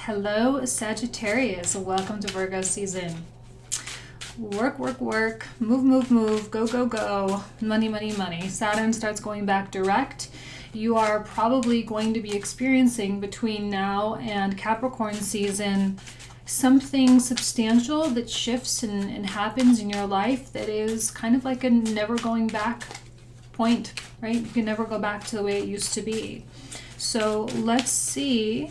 Hello, Sagittarius. Welcome to Virgo season. Work, work, work. Move, move, move. Go, go, go. Money, money, money. Saturn starts going back direct. You are probably going to be experiencing between now and Capricorn season something substantial that shifts and happens in your life that is kind of like a never going back point, right? You can never go back to the way it used to be. So let's see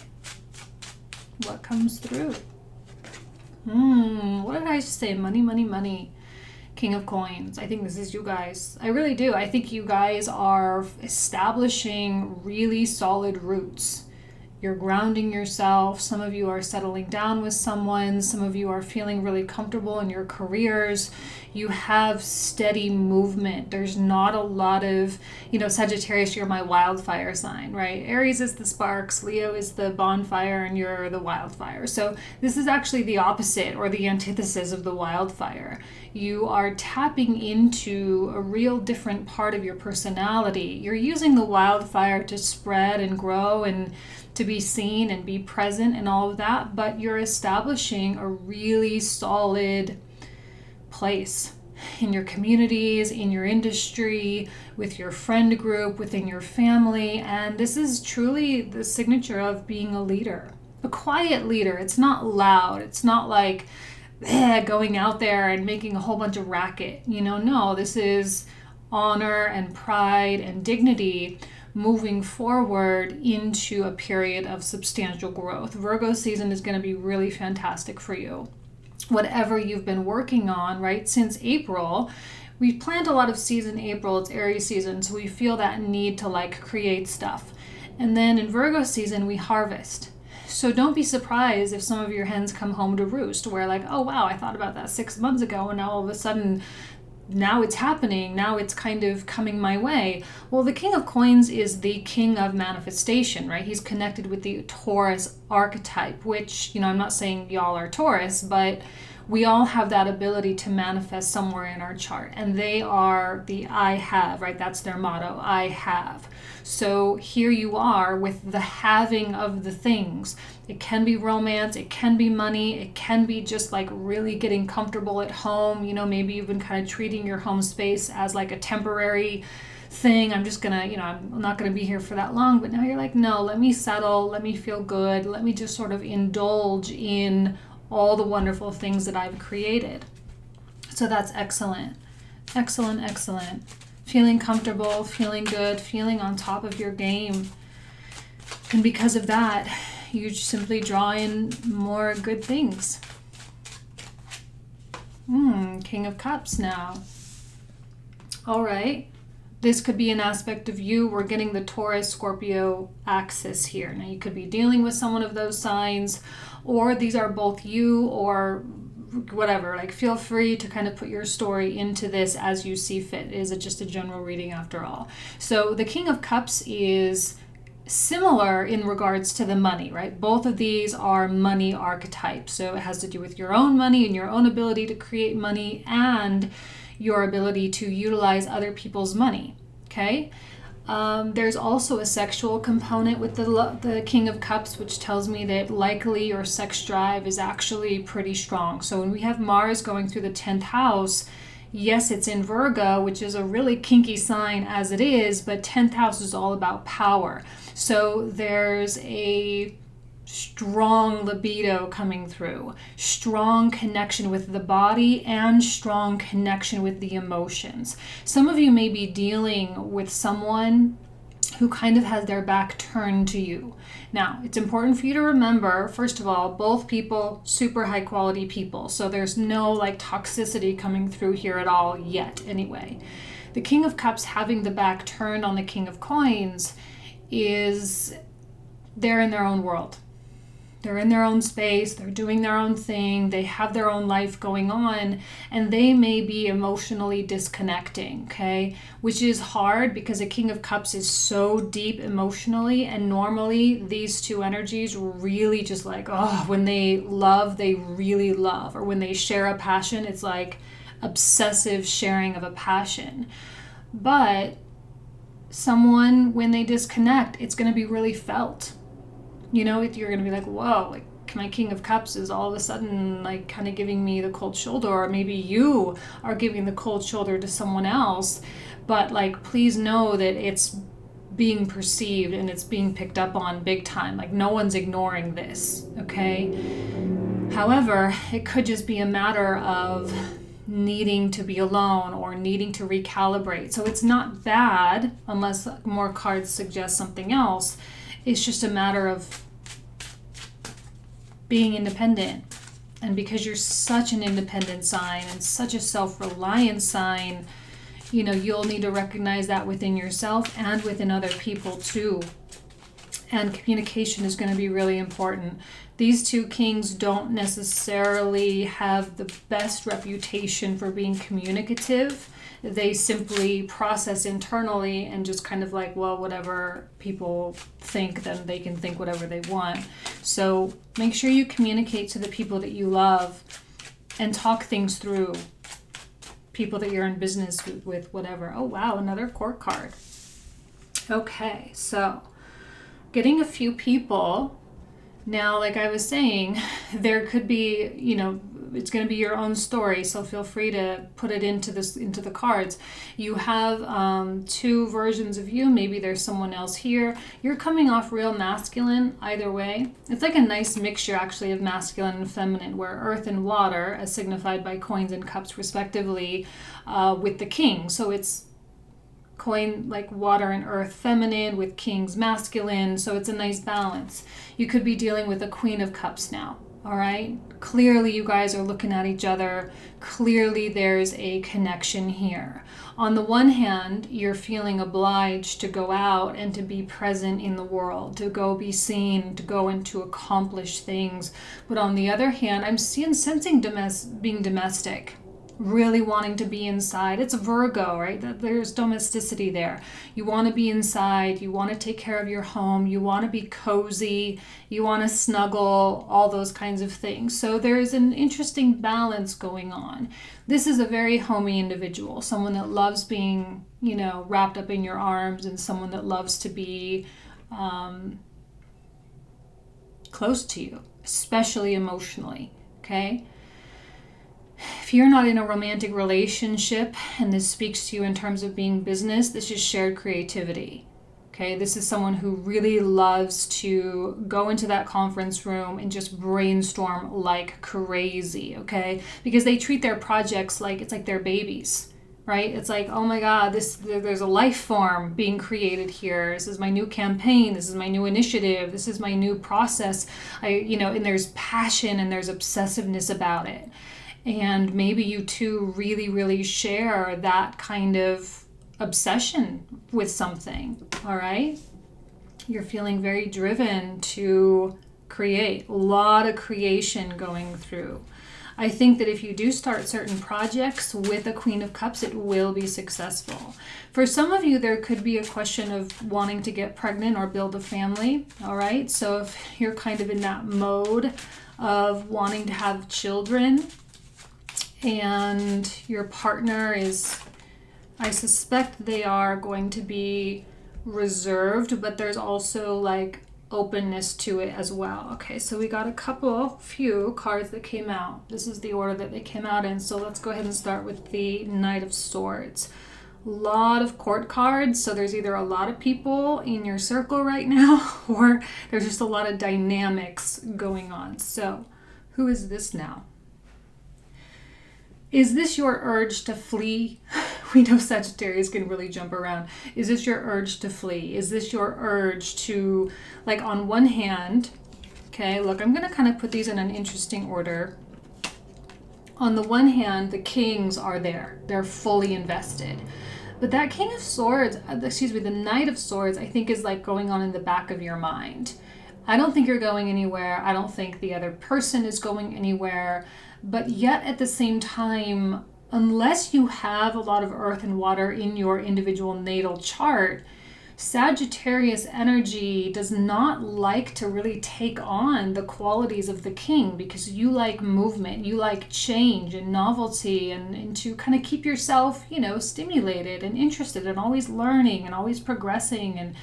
what comes through. What did I say? Money, money, money. King of Coins. I think this is you guys. I really do. I think you guys are establishing really solid roots. You're grounding yourself. Some of you are settling down with someone. Some of you are feeling really comfortable in your careers. You have steady movement. There's not a lot of, Sagittarius, you're my wildfire sign, right? Aries is the sparks, Leo is the bonfire, and you're the wildfire. So this is actually the opposite or the antithesis of the wildfire. You are tapping into a real different part of your personality. You're using the wildfire to spread and grow and to be seen and be present and all of that, but you're establishing a really solid place in your communities, in your industry, with your friend group, within your family, and this is truly the signature of being a leader. A quiet leader. It's not loud. It's not like going out there and making a whole bunch of racket. No, this is honor and pride and dignity moving forward into a period of substantial growth. Virgo season is going to be really fantastic for you. Whatever you've been working on, right, since April, we've planned a lot of seeds in April. It's Aries season, so we feel that need to create stuff. And then in Virgo season, we harvest. So don't be surprised if some of your hens come home to roost where oh wow, I thought about that 6 months ago and now all of a sudden now it's happening, now it's kind of coming my way. Well, the King of Coins is the king of manifestation, right? He's connected with the Taurus archetype, which, I'm not saying y'all are Taurus, but we all have that ability to manifest somewhere in our chart. And they are the I have, right? That's their motto, I have. So here you are with the having of the things. It can be romance, it can be money, it can be just really getting comfortable at home. Maybe you've been kind of treating your home space as a temporary thing. I'm just gonna, I'm not gonna be here for that long. But now you're no, let me settle, let me feel good, let me just sort of indulge in all the wonderful things that I've created. So that's excellent. Excellent, excellent. Feeling comfortable, feeling good, feeling on top of your game. And because of that, you simply draw in more good things. King of Cups now. All right. This could be an aspect of you. We're getting the Taurus-Scorpio axis here. Now, you could be dealing with someone of those signs, or these are both you or whatever. Feel free to kind of put your story into this as you see fit. Is it just a general reading after all? So the King of Cups is similar in regards to the money, right? Both of these are money archetypes. So it has to do with your own money and your own ability to create money and your ability to utilize other people's money, okay? There's also a sexual component with the King of Cups, which tells me that likely your sex drive is actually pretty strong. So when we have Mars going through the 10th house, yes, it's in Virgo, which is a really kinky sign as it is, but 10th house is all about power. So there's a strong libido coming through, strong connection with the body, and strong connection with the emotions. Some of you may be dealing with someone who kind of has their back turned to you. Now, it's important for you to remember, first of all, both people, super high quality people. So there's no toxicity coming through here at all yet anyway. The King of Cups having the back turned on the King of Coins is they're in their own world. They're in their own space, they're doing their own thing, they have their own life going on, and they may be emotionally disconnecting, okay? Which is hard because a King of Cups is so deep emotionally, and normally these two energies really just when they love, they really love. Or when they share a passion, it's obsessive sharing of a passion. But someone, when they disconnect, it's going to be really felt. You're going to be whoa, my King of Cups is all of a sudden like kind of giving me the cold shoulder, or maybe you are giving the cold shoulder to someone else. But like, please know that it's being perceived and it's being picked up on big time. Like, no one's ignoring this, okay? However, it could just be a matter of needing to be alone or needing to recalibrate. So it's not bad unless more cards suggest something else. It's just a matter of being independent. And because you're such an independent sign and such a self-reliant sign, you know, you'll need to recognize that within yourself and within other people too. And communication is going to be really important. These two kings don't necessarily have the best reputation for being communicative. They simply process internally and just kind of like, well, whatever people think, then they can think whatever they want. So make sure you communicate to the people that you love and talk things through. People that you're in business with, whatever. Oh, wow, another court card. Okay, so getting a few people. Now, like I was saying, there could be, you know, it's going to be your own story, so feel free to put it into the cards. You have two versions of you. Maybe there's someone else here. You're coming off real masculine either way. It's like a nice mixture, actually, of masculine and feminine, where earth and water, as signified by coins and cups respectively, with the king. So it's coin like water and earth feminine with kings masculine, so it's a nice balance. You could be dealing with a Queen of Cups now, all right? Clearly you guys are looking at each other. Clearly there's a connection here. On the one hand, you're feeling obliged to go out and to be present in the world, to go be seen, to go and to accomplish things. But on the other hand, I'm sensing being domestic. Really wanting to be inside. It's a Virgo, right? There's domesticity there. You want to be inside. You want to take care of your home. You want to be cozy. You want to snuggle, all those kinds of things. So there's an interesting balance going on. This is a very homey individual, someone that loves being, you know, wrapped up in your arms, and someone that loves to be close to you, especially emotionally, okay? If you're not in a romantic relationship, and this speaks to you in terms of being business, this is shared creativity. Okay, this is someone who really loves to go into that conference room and just brainstorm like crazy, okay? Because they treat their projects like it's like their babies, right? It's like, oh my God, there's a life form being created here. This is my new campaign. This is my new initiative. This is my new process. And there's passion and there's obsessiveness about it. And maybe you two really, really share that kind of obsession with something, all right? You're feeling very driven to create, a lot of creation going through. I think that if you do start certain projects with a Queen of Cups, it will be successful. For some of you, there could be a question of wanting to get pregnant or build a family, all right? So if you're kind of in that mode of wanting to have children, and your partner is, I suspect they are going to be reserved, but there's also like openness to it as well. Okay, so we got few cards that came out. This is the order that they came out in. So let's go ahead and start with the Knight of Swords. A lot of court cards, so there's either a lot of people in your circle right now, or there's just a lot of dynamics going on. So who is this now? Is this your urge to flee? We know Sagittarius can really jump around. Is this your urge to flee? Is this your urge to, like, on one hand, okay, look, I'm going to kind of put these in an interesting order. On the one hand, the kings are there. They're fully invested. But that King of Swords, the Knight of Swords, I think is like going on in the back of your mind. I don't think you're going anywhere. I don't think the other person is going anywhere. But yet at the same time, unless you have a lot of earth and water in your individual natal chart, Sagittarius energy does not like to really take on the qualities of the king, because you like movement, you like change and novelty, and to kind of keep yourself, stimulated and interested and always learning and always progressing. And,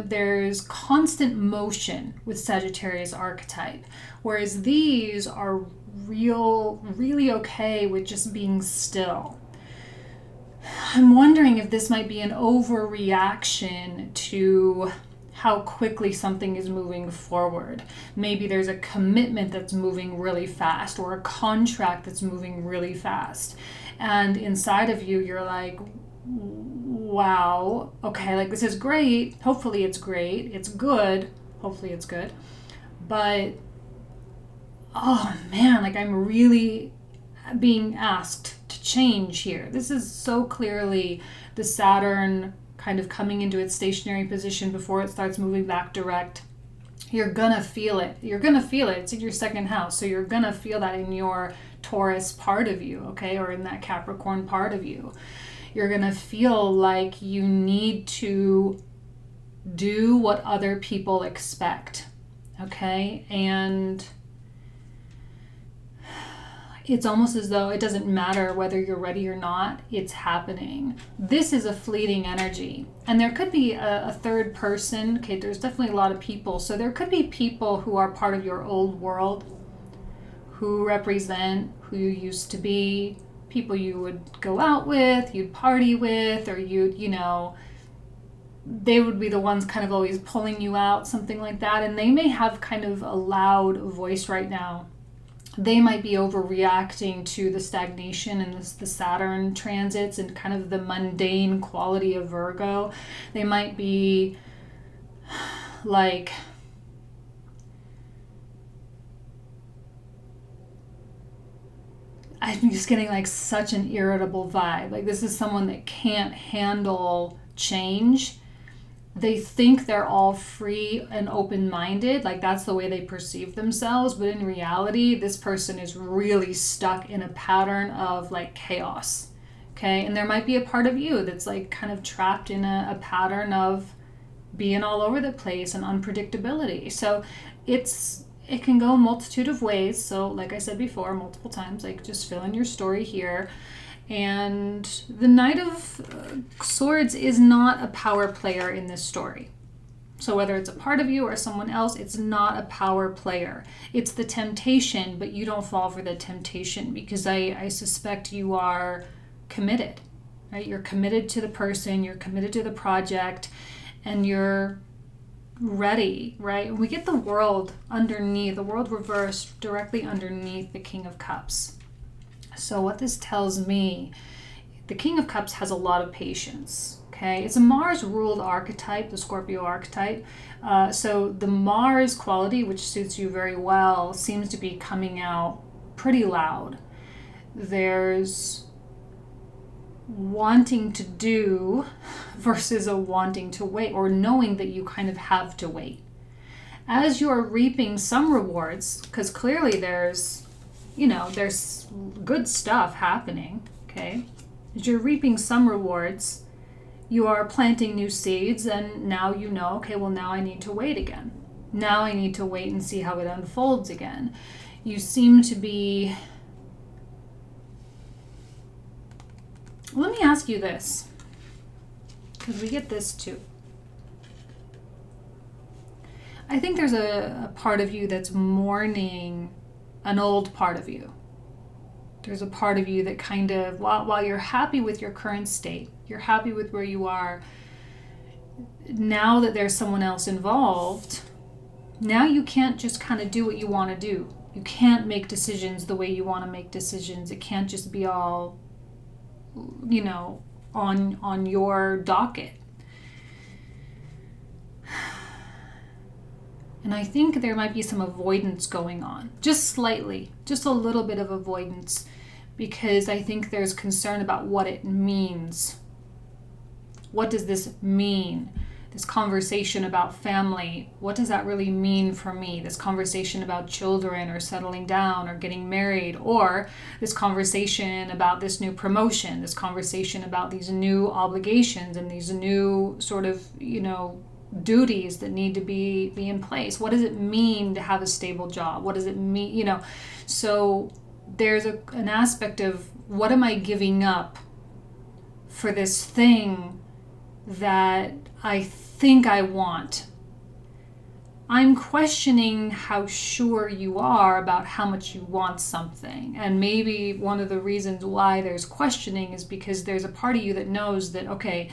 there's constant motion with Sagittarius archetype, whereas these are really okay with just being still. I'm wondering if this might be an overreaction to how quickly something is moving forward. Maybe there's a commitment that's moving really fast, or a contract that's moving really fast. And inside of you, you're like, wow, okay, like this is great. Hopefully it's great. It's good. Hopefully it's good. But, oh man, like I'm really being asked to change here. This is so clearly the Saturn kind of coming into its stationary position before it starts moving back direct. You're gonna feel it. You're gonna feel it. It's in your second house. So you're gonna feel that in your Taurus part of you, okay? Or in that Capricorn part of you. You're gonna feel like you need to do what other people expect, okay? And it's almost as though it doesn't matter whether you're ready or not, it's happening. This is a fleeting energy. And there could be a third person. Okay, there's definitely a lot of people. So there could be people who are part of your old world, who represent who you used to be, people you would go out with, you'd party with, or they would be the ones kind of always pulling you out, something like that. And they may have kind of a loud voice right now. They might be overreacting to the stagnation and the Saturn transits and kind of the mundane quality of Virgo. They might be like, I'm just getting like such an irritable vibe. Like this is someone that can't handle change. They think they're all free and open-minded, like that's the way they perceive themselves, but in reality, this person is really stuck in a pattern of like chaos, okay? And there might be a part of you that's like kind of trapped in a pattern of being all over the place and unpredictability. So it can go a multitude of ways. So like I said before, multiple times, like just fill in your story here. And the Knight of Swords is not a power player in this story. So whether it's a part of you or someone else, it's not a power player. It's the temptation, but you don't fall for the temptation, because I suspect you are committed, right? You're committed to the person, you're committed to the project, and you're ready, right? We get the world underneath, the world reversed directly underneath the King of Cups. So what this tells me, the King of Cups has a lot of patience, okay? It's a Mars-ruled archetype, the Scorpio archetype. So the Mars quality, which suits you very well, seems to be coming out pretty loud. There's wanting to do versus a wanting to wait, or knowing that you kind of have to wait. As you're reaping some rewards, because clearly there's good stuff happening, okay? As you're reaping some rewards, you are planting new seeds, and now okay, well now I need to wait again. Now I need to wait and see how it unfolds again. You seem to be... Let me ask you this, because we get this too. I think there's a part of you that's mourning an old part of you. There's a part of you that kind of, while you're happy with your current state, you're happy with where you are, now that there's someone else involved, now you can't just kind of do what you want to do. You can't make decisions the way you want to make decisions. It can't just be all, on your docket. And I think there might be some avoidance going on, just slightly, just a little bit of avoidance, because I think there's concern about what it means. What does this mean? this conversation about family. What does that really mean for me? This conversation about children or settling down or getting married, or this conversation about this new promotion, this conversation about these new obligations and these new sort of, duties that need to be in place. What does it mean to have a stable job? What does it mean, So there's an aspect of, what am I giving up for this thing that I think I want? I'm questioning how sure you are about how much you want something. And maybe one of the reasons why there's questioning is because there's a part of you that knows that, okay,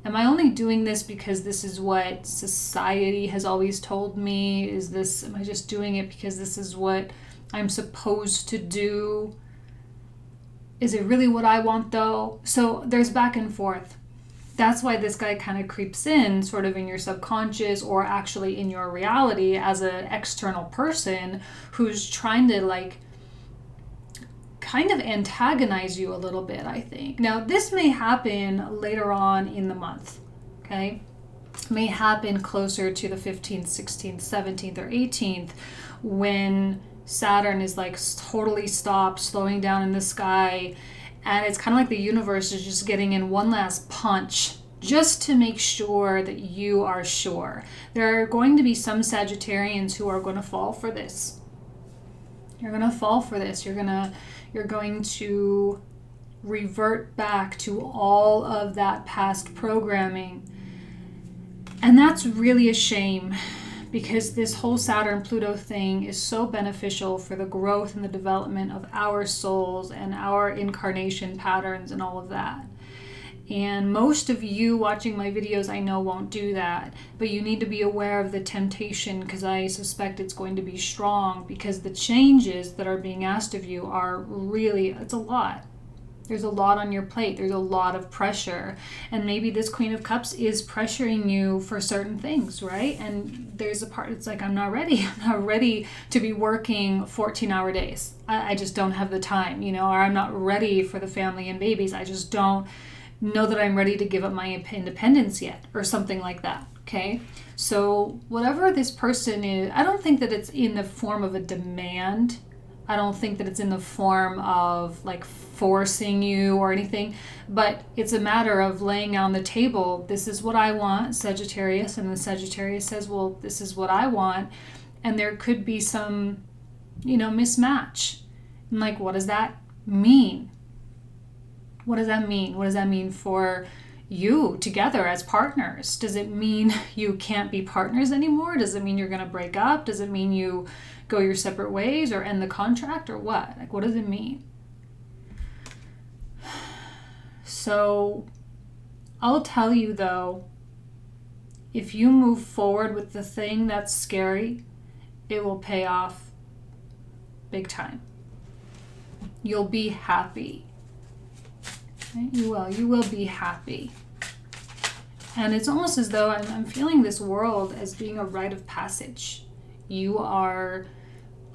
am I only doing this because this is what society has always told me? Am I just doing it because this is what I'm supposed to do? Is it really what I want though? So there's back and forth. That's why this guy kind of creeps in sort of in your subconscious, or actually in your reality as an external person who's trying to kind of antagonize you a little bit, I think. Now, this may happen later on in the month, okay? It may happen closer to the 15th, 16th, 17th, or 18th, when Saturn is totally stopped, slowing down in the sky. And it's kind of like the universe is just getting in one last punch just to make sure that you are sure. There are going to be some Sagittarians who are going to fall for this. You're going to fall for this. You're going to revert back to all of that past programming. And that's really a shame, because this whole Saturn-Pluto thing is so beneficial for the growth and the development of our souls and our incarnation patterns and all of that. And most of you watching my videos, I know, won't do that. But you need to be aware of the temptation, because I suspect it's going to be strong, because the changes that are being asked of you are really, it's a lot. There's a lot on your plate. There's a lot of pressure. And maybe this Queen of Cups is pressuring you for certain things, right? And there's a part, it's like, I'm not ready. I'm not ready to be working 14-hour days. I just don't have the time, or I'm not ready for the family and babies. I just don't know that I'm ready to give up my independence yet, or something like that, okay? So whatever this person is, I don't think that it's in the form of a demand. I don't think that it's in the form of forcing you or anything, but it's a matter of laying on the table, this is what I want, Sagittarius, and the Sagittarius says, well, this is what I want, and there could be some, mismatch. And what does that mean? What does that mean? What does that mean for you together as partners? Does it mean you can't be partners anymore? Does it mean you're going to break up? Does it mean you go your separate ways or end the contract, or what? What does it mean? So I'll tell you though, if you move forward with the thing that's scary, it will pay off big time. You'll be happy. Okay? You will be happy. And it's almost as though I'm feeling this world as being a rite of passage. You are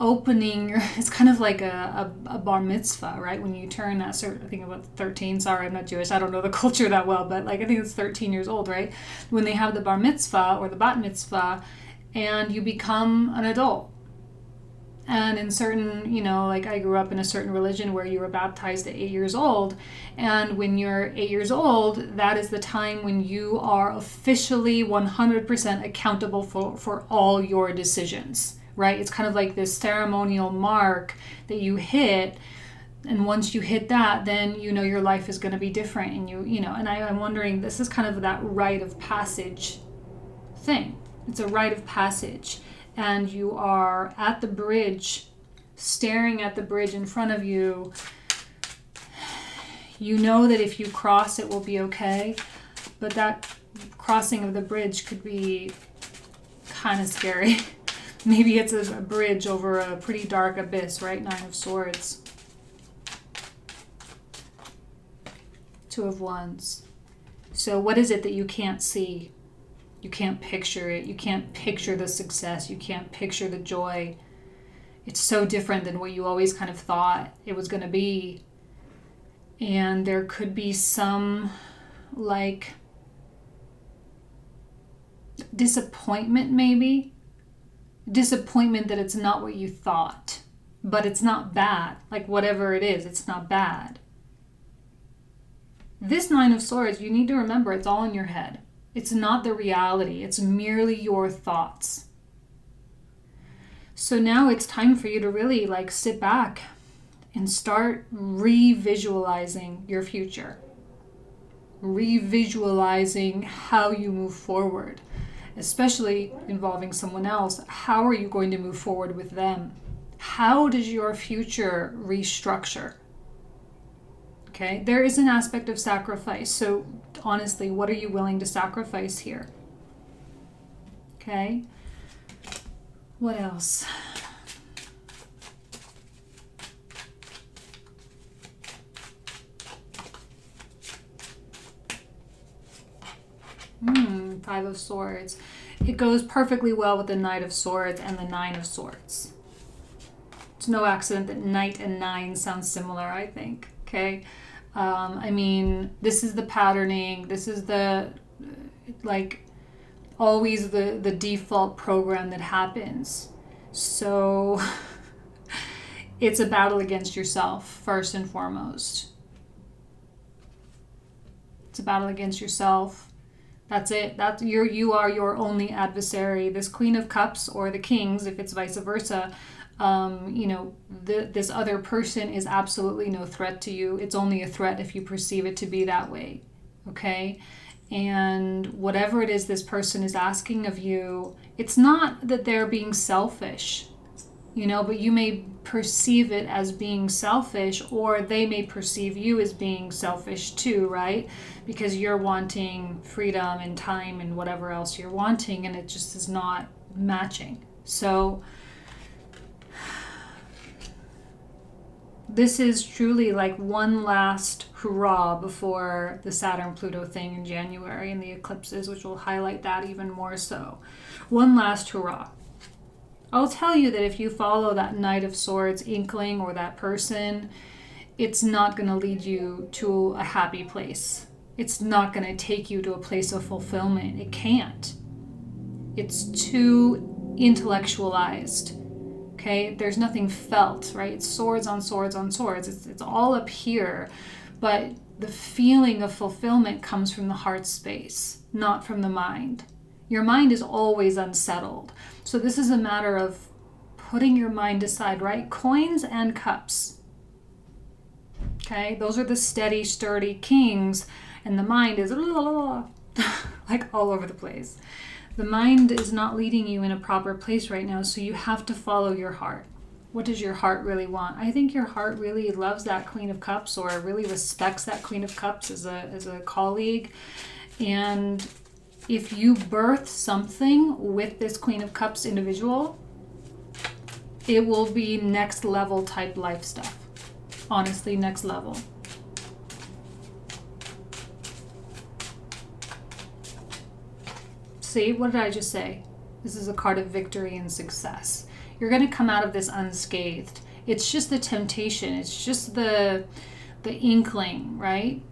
opening it's kind of like a bar mitzvah, right? When you turn that certain, I think about 13, sorry, I'm not Jewish, I don't know the culture that well, but I think it's 13 years old, right? When they have the bar mitzvah or the bat mitzvah, and you become an adult. And in certain, I grew up in a certain religion where you were baptized at 8 years old. And when you're 8 years old, that is the time when you are officially 100% accountable for all your decisions, right? It's kind of like this ceremonial mark that you hit. And once you hit that, then your life is going to be different. And and I'm wondering, this is kind of that rite of passage thing. It's a rite of passage. And you are at the bridge, staring at the bridge in front of you. You know that if you cross, it will be okay. But that crossing of the bridge could be kind of scary. Maybe it's a bridge over a pretty dark abyss, right? 9 of Swords. 2 of Wands. So what is it that you can't see? You can't picture it. You can't picture the success. You can't picture the joy. It's so different than what you always kind of thought it was going to be. And there could be some disappointment, maybe. Disappointment that it's not what you thought. But it's not bad. Like whatever it is, it's not bad. This Nine of Swords, you need to remember it's all in your head. It's not the reality. It's merely your thoughts. So now it's time for you to really like sit back and start re-visualizing your future. Re-visualizing how you move forward, especially involving someone else. How are you going to move forward with them? How does your future restructure? Okay, there is an aspect of sacrifice. So honestly, what are you willing to sacrifice here? Okay, what else? Five of Swords. It goes perfectly well with the Knight of Swords and the Nine of Swords. It's no accident that Knight and Nine sound similar, I think. Okay. I mean, this is the patterning. This is the, like, always the default program that happens. So it's a battle against yourself, first and foremost. It's a battle against yourself. That's it. You are your only adversary. This Queen of Cups, or the Kings, if it's vice versa, this other person is absolutely no threat to you. It's only a threat if you perceive it to be that way. Okay? And whatever it is this person is asking of you, it's not that they're being selfish, but you may perceive it as being selfish, or they may perceive you as being selfish too, right? Because you're wanting freedom and time and whatever else you're wanting, and it just is not matching. So this is truly like one last hurrah before the Saturn-Pluto thing in January and the eclipses, which will highlight that even more so. One last hurrah. I'll tell you that if you follow that Knight of Swords inkling or that person, it's not going to lead you to a happy place. It's not going to take you to a place of fulfillment. It can't. It's too intellectualized. Okay? There's nothing felt, right? It's swords on swords on swords. It's all up here. But the feeling of fulfillment comes from the heart space, not from the mind. Your mind is always unsettled. So this is a matter of putting your mind aside, right? Coins and cups. Okay? Those are the steady, sturdy kings. And the mind is like all over the place. The mind is not leading you in a proper place right now, so you have to follow your heart. What does your heart really want? I think your heart really loves that Queen of Cups, or really respects that Queen of Cups as a colleague. And if you birth something with this Queen of Cups individual, it will be next level type life stuff. Honestly, next level. See, what did I just say? This is a card of victory and success. You're going to come out of this unscathed. It's just the temptation. It's just the inkling, right?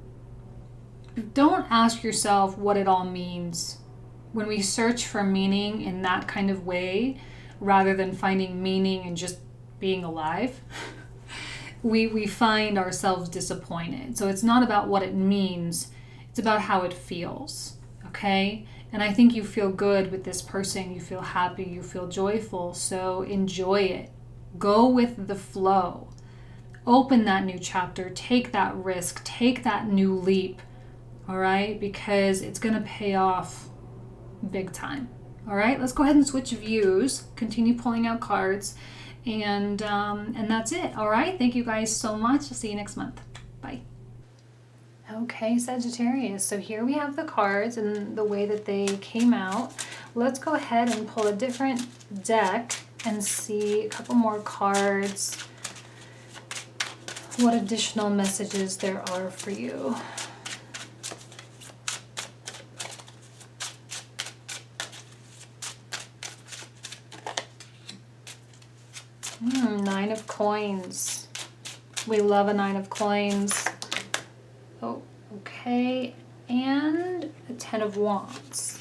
Don't ask yourself what it all means. When we search for meaning in that kind of way, rather than finding meaning in just being alive, we find ourselves disappointed. So it's not about what it means. It's about how it feels, okay? And I think you feel good with this person. You feel happy. You feel joyful. So enjoy it. Go with the flow. Open that new chapter. Take that risk. Take that new leap. All right? Because it's going to pay off big time. All right? Let's go ahead and switch views. Continue pulling out cards. And that's it. All right? Thank you guys so much. I'll see you next month. Bye. Okay, Sagittarius, so here we have the cards and the way that they came out. Let's go ahead and pull a different deck and see a couple more cards, what additional messages there are for you. Nine of Coins. We love a Nine of Coins. Oh, okay, and a Ten of Wands.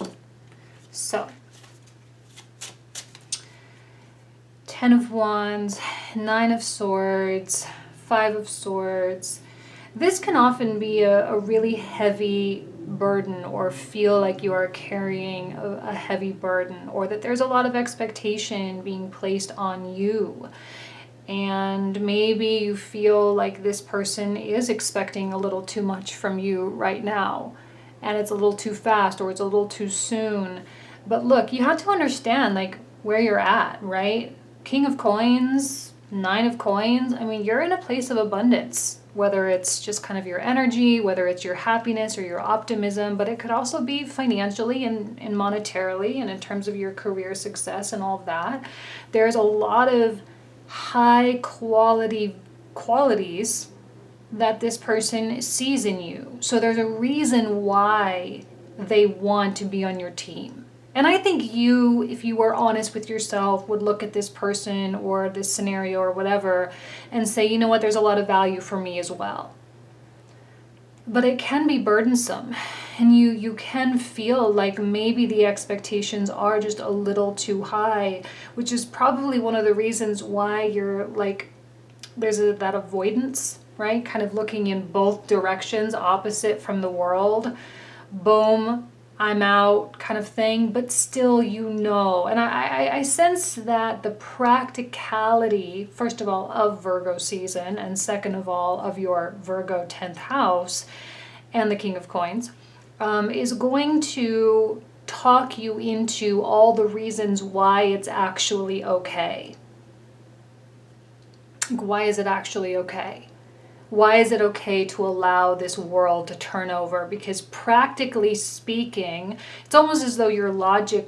So, Ten of Wands, Nine of Swords, Five of Swords. This can often be a really heavy burden, or feel like you are carrying a heavy burden, or that there's a lot of expectation being placed on you. And maybe you feel like this person is expecting a little too much from you right now, and it's a little too fast, or it's a little too soon. But look, you have to understand like where you're at, right? King of Coins, Nine of Coins. I mean, you're in a place of abundance, whether it's just kind of your energy, whether it's your happiness or your optimism, but it could also be financially and monetarily, and in terms of your career success and all of that. There's a lot of high quality qualities that this person sees in you. So there's a reason why they want to be on your team. And I think you, if you were honest with yourself, would look at this person or this scenario or whatever and say, you know what, there's a lot of value for me as well. But it can be burdensome, and you can feel like maybe the expectations are just a little too high, which is probably one of the reasons why you're like, there's that avoidance, right? Kind of looking in both directions, opposite from the world. Boom, I'm out kind of thing, but still, you know. And I sense that the practicality, first of all, of Virgo season, and second of all, of your Virgo 10th house and the King of Coins, is going to talk you into all the reasons why it's actually okay. Like, why is it actually okay? Why is it okay to allow this world to turn over? Because practically speaking, it's almost as though your logic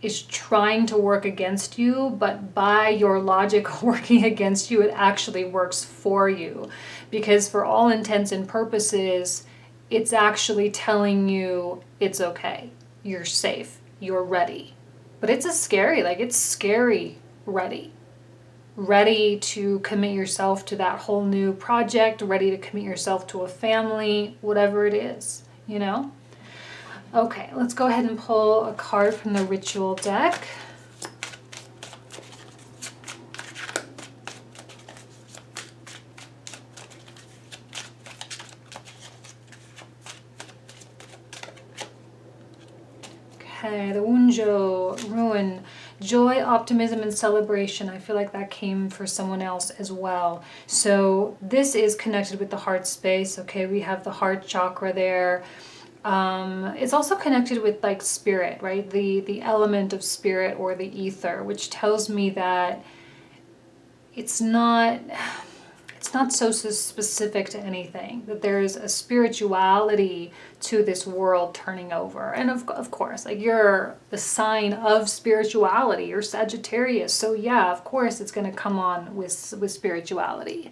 is trying to work against you, but by your logic working against you, it actually works for you. Because for all intents and purposes, it's actually telling you it's okay. You're safe. You're ready. But it's it's scary ready. Ready to commit yourself to that whole new project, ready to commit yourself to a family, whatever it is, you know? Okay, let's go ahead and pull a card from the ritual deck. Okay, the Wunjo, Ruin, joy, optimism, and celebration. I feel like that came for someone else as well. So this is connected with the heart space. Okay, we have the heart chakra there. It's also connected with like spirit, right? The element of spirit or the ether, which tells me that it's not so specific to anything, that there's a spirituality to this world turning over. And of course, like, you're the sign of spirituality, you're Sagittarius, so yeah, of course it's going to come on with spirituality.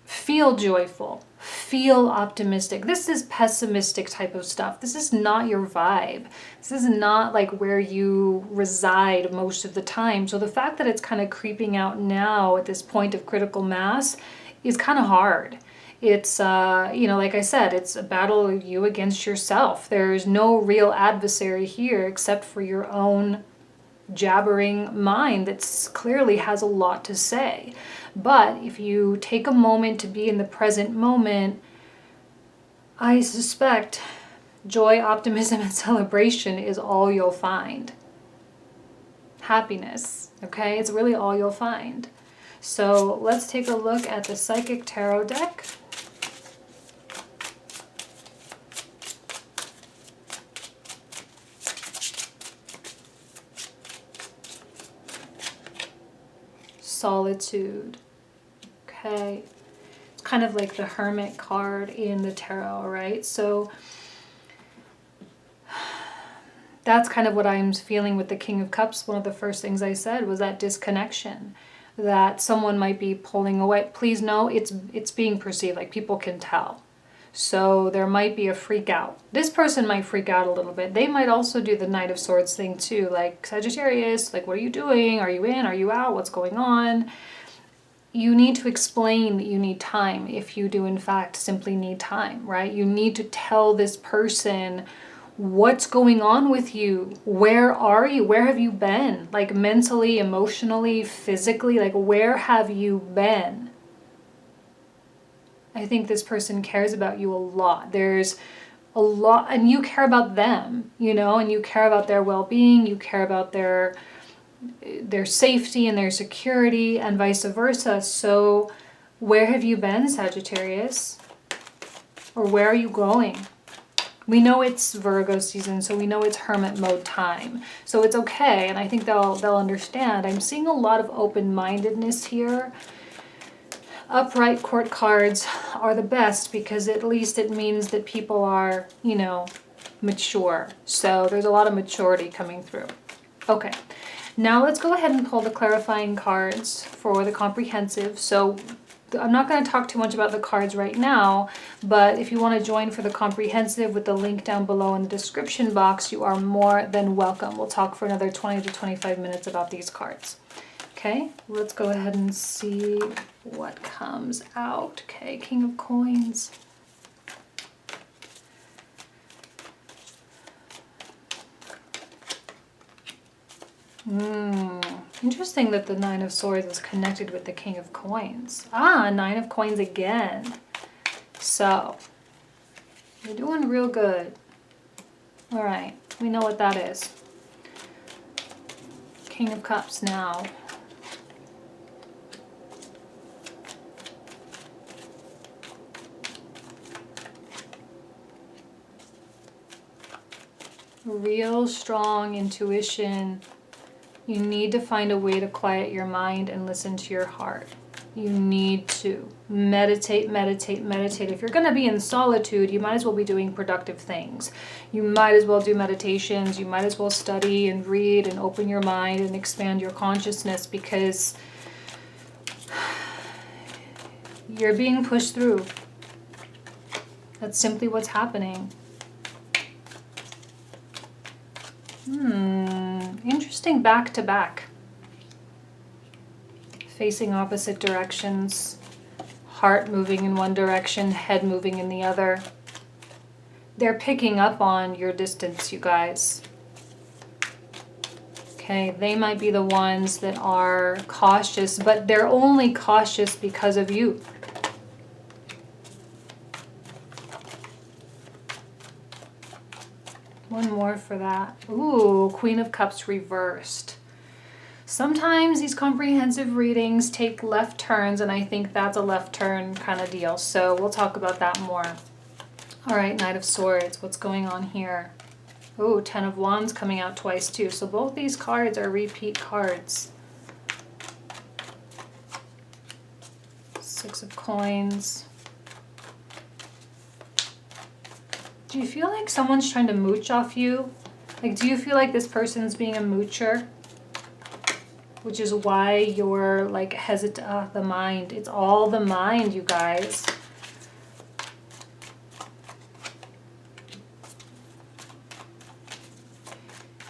Feel joyful, feel optimistic. This is pessimistic type of stuff. This is not your vibe. This is not like where you reside most of the time. So the fact that it's kind of creeping out now at this point of critical mass is kind of hard. It's, like I said, it's a battle of you against yourself. There's no real adversary here except for your own jabbering mind that clearly has a lot to say. But if you take a moment to be in the present moment, I suspect joy, optimism, and celebration is all you'll find. Happiness, okay? It's really all you'll find. So let's take a look at the Psychic Tarot deck. Solitude. Okay. It's kind of like the Hermit card in the tarot, right? So that's kind of what I'm feeling with the King of Cups. One of the first things I said was that disconnection, that someone might be pulling away. Please know it's being perceived, like people can tell. So there might be a freak out. This person might freak out a little bit. They might also do the Knight of Swords thing too, like Sagittarius, like, what are you doing? Are you in? Are you out? What's going on? You need to explain that you need time if you do in fact simply need time, right? You need to tell this person What's going on with you? Where are you? Where have you been? Like mentally, emotionally, physically, like where have you been? I think this person cares about you a lot. There's a lot, and you care about them, you know, and you care about their well-being, you care about their safety and their security, and vice versa. So where have you been, Sagittarius? Or where are you going? We know it's Virgo season, so we know it's hermit mode time. So it's okay, and I think they'll understand. I'm seeing a lot of open-mindedness here. Upright court cards are the best because at least it means that people are, you know, mature. So there's a lot of maturity coming through. Okay, now let's go ahead and pull the clarifying cards for the comprehensive. So I'm not going to talk too much about the cards right now, but if you want to join for the comprehensive with the link down below in the description box, you are more than welcome. We'll talk for another 20 to 25 minutes about these cards. Okay, let's go ahead and see what comes out. Okay, King of Coins. Interesting that the Nine of Swords is connected with the King of Coins. Ah, Nine of Coins again. So, you're doing real good. All right, we know what that is. King of Cups now. Real strong intuition. You need to find a way to quiet your mind and listen to your heart. You need to meditate, meditate, meditate. If you're going to be in solitude, you might as well be doing productive things. You might as well do meditations. You might as well study and read and open your mind and expand your consciousness, because you're being pushed through. That's simply what's happening. Interesting back to back. Facing opposite directions. Heart moving in one direction, head moving in the other. They're picking up on your distance, you guys. Okay, they might be the ones that are cautious, but they're only cautious because of you. One more for that. Ooh, Queen of Cups reversed. Sometimes these comprehensive readings take left turns, and I think that's a left turn kind of deal. So we'll talk about that more. All right, Knight of Swords. What's going on here? Ooh, Ten of Wands coming out twice too. So both these cards are repeat cards. Six of Coins. Do you feel like someone's trying to mooch off you? Like, do you feel like this person's being a moocher? Which is why you're like hesitant. The mind. It's all the mind, you guys.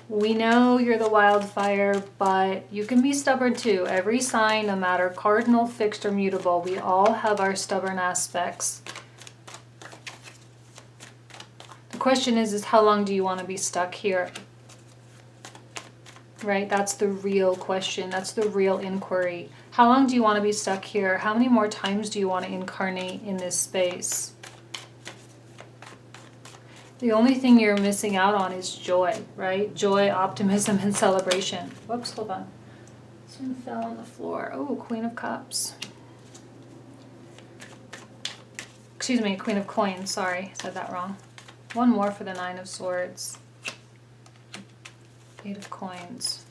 We know you're the wildfire, but you can be stubborn too. Every sign, no matter cardinal, fixed, or mutable, we all have our stubborn aspects. The question is how long do you want to be stuck here? Right? That's the real question. That's the real inquiry. How long do you want to be stuck here? How many more times do you want to incarnate in this space? The only thing you're missing out on is joy, right? Joy, optimism, and celebration. Whoops, hold on. This one fell on the floor. Oh, Queen of Cups. Excuse me, Queen of Coins. Sorry, said that wrong. One more for the Nine of Swords. Eight of Coins.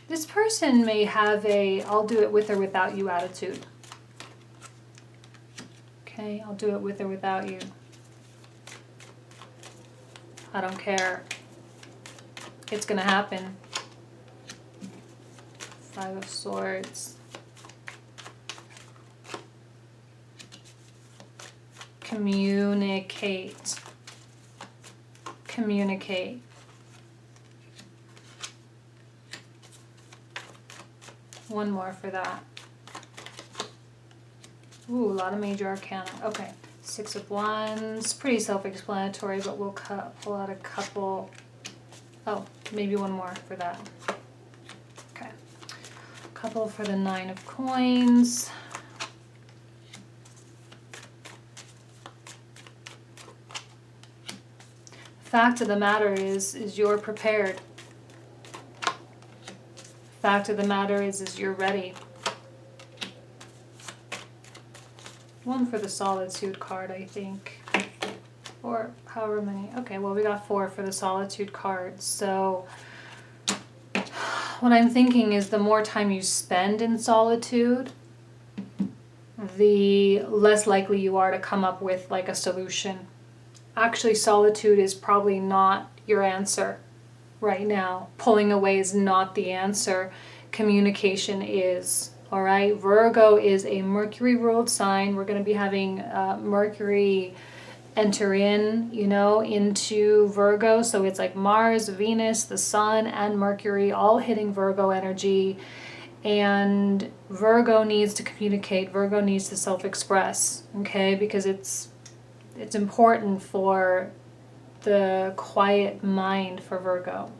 This person may have a I'll do it with or without you attitude. Okay, I'll do it with or without you. I don't care. It's gonna happen. Five of Swords. Communicate. Communicate. One more for that. Ooh, a lot of major arcana. Okay, Six of Wands, pretty self-explanatory, but we'll pull out a couple. Oh, maybe one more for that. Okay. A couple for the Nine of Coins. Fact of the matter is you're prepared. Fact of the matter is you're ready. One for the Solitude card, I think. Or however many. Okay, well, we got 4 for the Solitude card. So what I'm thinking is the more time you spend in solitude, the less likely you are to come up with like a solution. Actually, solitude is probably not your answer right now. Pulling away is not the answer. Communication is. All right, Virgo is a Mercury ruled sign. We're going to be having Mercury enter in, you know, into Virgo. So it's like Mars, Venus, the Sun, and Mercury all hitting Virgo energy. And Virgo needs to communicate. Virgo needs to self-express, okay? Because it's important for the quiet mind for Virgo.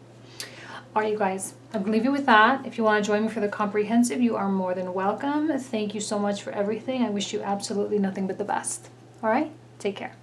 All right, you guys, I'm going to leave you with that. If you want to join me for the comprehensive, you are more than welcome. Thank you so much for everything. I wish you absolutely nothing but the best. All right, take care.